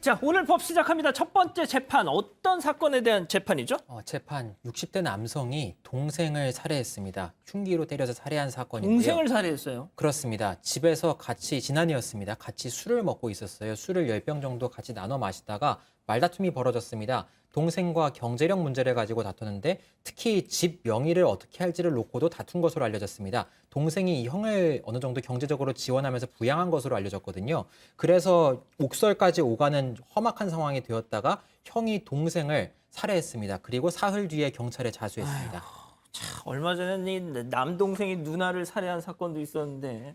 자, 오늘 법 시작합니다. 첫 번째 재판, 어떤 사건에 대한 재판이죠? 재판 60대 남성이 동생을 살해했습니다. 흉기로 때려서 살해한 사건인데요. 동생을 살해했어요. 그렇습니다. 집에서 같이 지난해였습니다. 같이 술을 먹고 있었어요. 술을 10병 정도 같이 나눠 마시다가 말다툼이 벌어졌습니다. 동생과 경제력 문제를 가지고 다투는데 특히 집 명의를 어떻게 할지를 놓고도 다툰 것으로 알려졌습니다. 동생이 이 형을 어느 정도 경제적으로 지원하면서 부양한 것으로 알려졌거든요. 그래서 옥설까지 오가는 험악한 상황이 되었다가 형이 동생을 살해했습니다. 그리고 사흘 뒤에 경찰에 자수했습니다. 자, 얼마 전에 이 남동생이 누나를 살해한 사건도 있었는데,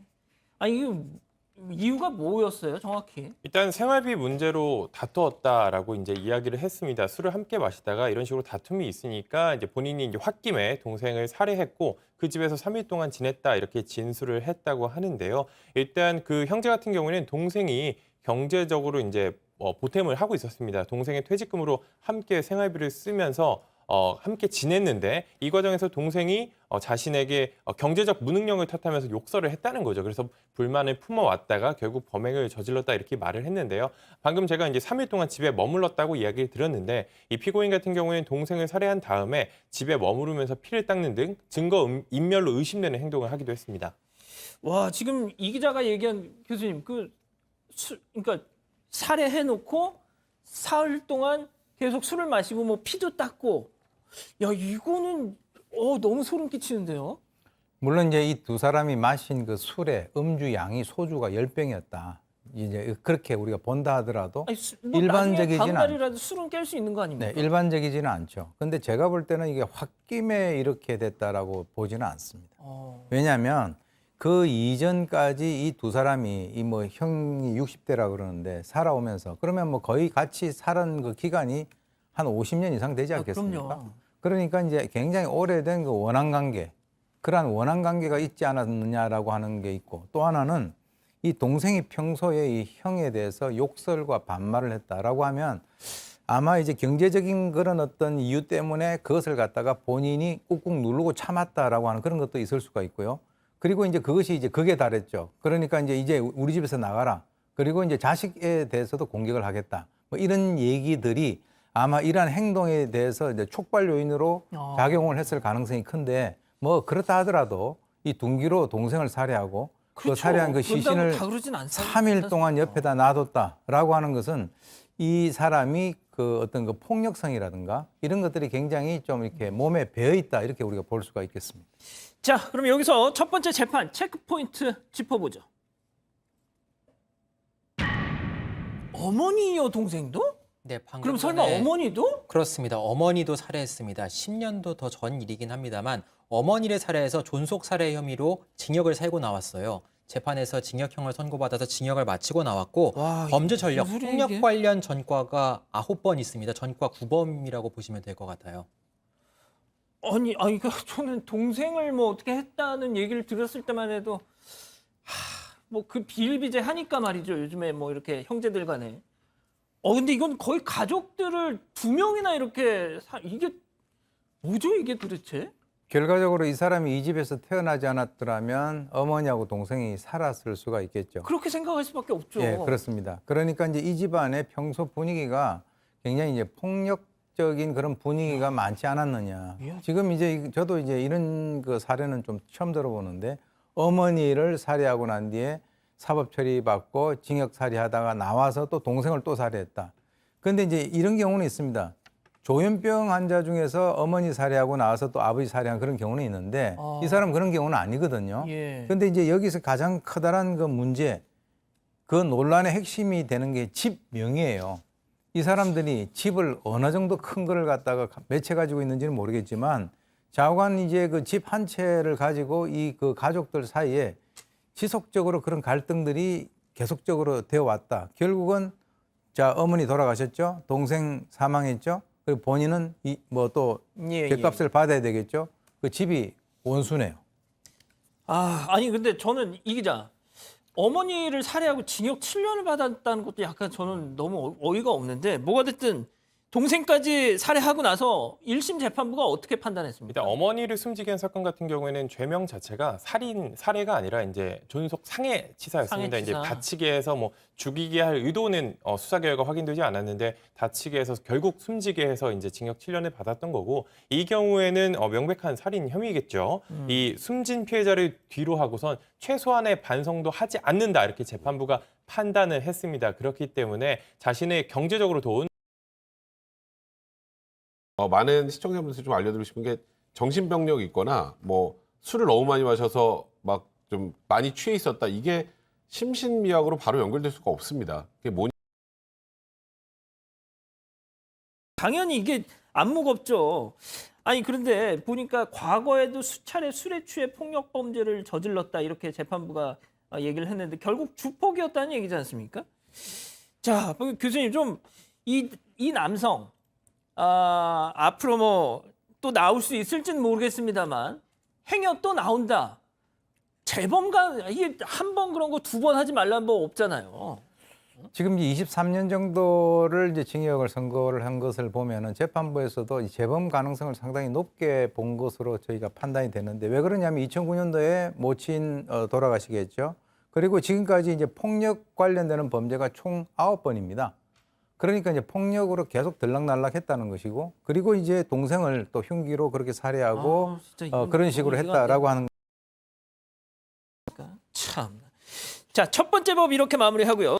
이게 이유가 뭐였어요, 정확히? 일단 생활비 문제로 다투었다라고 이제 이야기를 했습니다. 술을 함께 마시다가 이런 식으로 다툼이 있으니까 이제 본인이 이제 홧김에 동생을 살해했고 그 집에서 3일 동안 지냈다 이렇게 진술을 했다고 하는데요. 일단 그 형제 같은 경우에는 동생이 경제적으로 이제 보탬을 하고 있었습니다. 동생의 퇴직금으로 함께 생활비를 쓰면서 함께 지냈는데 이 과정에서 동생이 자신에게 경제적 무능력을 탓하면서 욕설을 했다는 거죠. 그래서 불만을 품어왔다가 결국 범행을 저질렀다 이렇게 말을 했는데요. 방금 제가 이제 3일 동안 집에 머물렀다고 이야기를 드렸는데 이 피고인 같은 경우에는 동생을 살해한 다음에 집에 머무르면서 피를 닦는 등 증거 인멸로 의심되는 행동을 하기도 했습니다. 와, 지금 이 기자가 얘기한 교수님, 그러니까 살해해놓고 사흘 동안 계속 술을 마시고 뭐 피도 닦고, 야, 이거는 너무 소름 끼치는데요. 물론 이제 이 두 사람이 마신 그 술의 음주 양이 소주가 10병이었다. 이제 그렇게 우리가 본다 하더라도 일반적이지는 않죠. 다음날이라도 술은 깰 수 있는 거 아닙니까? 네, 일반적이지는 않죠. 근데 제가 볼 때는 이게 홧김에 이렇게 됐다라고 보지는 않습니다. 왜냐하면 그 이전까지 이 두 사람이 이 뭐 형이 60대라 그러는데 살아오면서 그러면 뭐 거의 같이 살은 그 기간이 한 50년 이상 되지 않겠습니까? 그럼요. 그러니까 이제 굉장히 오래된 그 원한 관계, 그러한 원한 관계가 있지 않았느냐라고 하는 게 있고 또 하나는 이 동생이 평소에 이 형에 대해서 욕설과 반말을 했다라고 하면 아마 이제 경제적인 그런 어떤 이유 때문에 그것을 갖다가 본인이 꾹꾹 누르고 참았다라고 하는 그런 것도 있을 수가 있고요. 그리고 이제 그것이 이제 극에 달했죠. 그러니까 이제 우리 집에서 나가라. 그리고 이제 자식에 대해서도 공격을 하겠다. 뭐 이런 얘기들이 아마 이러한 행동에 대해서 이제 촉발 요인으로 작용을 했을 가능성이 큰데 뭐 그렇다 하더라도 이 둔기로 동생을 살해하고 그렇죠. 그 살해한 그 시신을 다 그러진 3일 동안 옆에다 놔뒀다라고 하는 것은 이 사람이 그 어떤 그 폭력성이라든가 이런 것들이 굉장히 좀 이렇게 몸에 배어 있다 이렇게 우리가 볼 수가 있겠습니다. 자, 그럼 여기서 첫 번째 재판 체크포인트 짚어보죠. 어머니요, 동생도? 네, 방금 그럼 설마 전에 어머니도? 그렇습니다. 어머니도 살해했습니다. 10년도 더 전 일이긴 합니다만 어머니를 살해해서 존속 살해 혐의로 징역을 살고 나왔어요. 재판에서 징역형을 선고받아서 징역을 마치고 나왔고 와, 범죄 전력, 무슨 소리야, 폭력 이게? 관련 전과가 9번 있습니다. 전과 9범이라고 보시면 될 것 같아요. 그러니까 저는 동생을 뭐 어떻게 했다는 얘기를 들었을 때만 해도 뭐 그 비일비재하니까 말이죠. 요즘에 뭐 이렇게 형제들 간에. 근데 이건 거의 가족들을 2명이나 이렇게 이게 뭐죠, 이게 도대체? 결과적으로 이 사람이 이 집에서 태어나지 않았더라면 어머니하고 동생이 살았을 수가 있겠죠. 그렇게 생각할 수밖에 없죠. 예, 그렇습니다. 그러니까 이제 이 집안의 평소 분위기가 굉장히 이제 폭력적인 그런 분위기가 많지 않았느냐. 지금 이제 저도 이제 이런 그 사례는 좀 처음 들어보는데 어머니를 살해하고 난 뒤에 사법 처리받고 징역 살해하다가 나와서 또 동생을 또 살해했다. 그런데 이제 이런 경우는 있습니다. 조현병 환자 중에서 어머니 살해하고 나와서 또 아버지 살해한 그런 경우는 있는데 이 사람은 그런 경우는 아니거든요. 예. 그런데 이제 여기서 가장 커다란 그 문제, 그 논란의 핵심이 되는 게 집 명의예요. 이 사람들이 집을 어느 정도 큰 거를 갖다가 몇 채 가지고 있는지는 모르겠지만 좌우간 이제 그 집 한 채를 가지고 이 그 가족들 사이에 지속적으로 그런 갈등들이 계속적으로 되어 왔다. 결국은 자, 어머니 돌아가셨죠. 동생 사망했죠. 그리고 본인은 뭐 또 죗값을 받아야 되겠죠. 그 집이 원수네요. 근데 저는 이 기자, 어머니를 살해하고 징역 7년을 받았다는 것도 약간 저는 너무 어이가 없는데 뭐가 됐든 동생까지 살해하고 나서 1심 재판부가 어떻게 판단했습니까? 일단 어머니를 숨지게 한 사건 같은 경우에는 죄명 자체가 살인, 살해가 아니라 이제 존속 상해치사였습니다. 이제 상해치사. 다치게 해서 뭐 죽이게 할 의도는 수사 결과 확인되지 않았는데 다치게 해서 결국 숨지게 해서 이제 징역 7년을 받았던 거고 이 경우에는 명백한 살인 혐의겠죠. 이 숨진 피해자를 뒤로 하고선 최소한의 반성도 하지 않는다 이렇게 재판부가 판단을 했습니다. 그렇기 때문에 자신의 경제적으로 도운 많은 시청자분들 좀 알려드리고 싶은 게 정신병력이 있거나 뭐 술을 너무 많이 마셔서 막 좀 많이 취해 있었다. 이게 심신미약으로 바로 연결될 수가 없습니다. 그게 뭐냐? 당연히 이게 안 무겁죠. 아니 그런데 보니까 과거에도 수차례 술에 취해 폭력 범죄를 저질렀다 이렇게 재판부가 얘기를 했는데 결국 주폭이었다는 얘기지 않습니까? 자, 교수님 좀 이 남성 앞으로 뭐 또 나올 수 있을지는 모르겠습니다만 행여 또 나온다. 재범가 이게 한 번 그런 거 두 번 하지 말라는 법 없잖아요. 지금 23년 정도를 이제 징역을 선고를 한 것을 보면은 재판부에서도 이 재범 가능성을 상당히 높게 본 것으로 저희가 판단이 되는데 왜 그러냐면 2009년도에 모친 돌아가시겠죠. 그리고 지금까지 이제 폭력 관련되는 범죄가 총 9번입니다. 그러니까 이제 폭력으로 계속 들락날락했다는 것이고 그리고 이제 동생을 또 흉기로 그렇게 살해하고 진짜 이건 그런 식으로 이해가 안 했다라고 하는 됩니다. 참. 자, 첫 번째 법 이렇게 마무리하고요.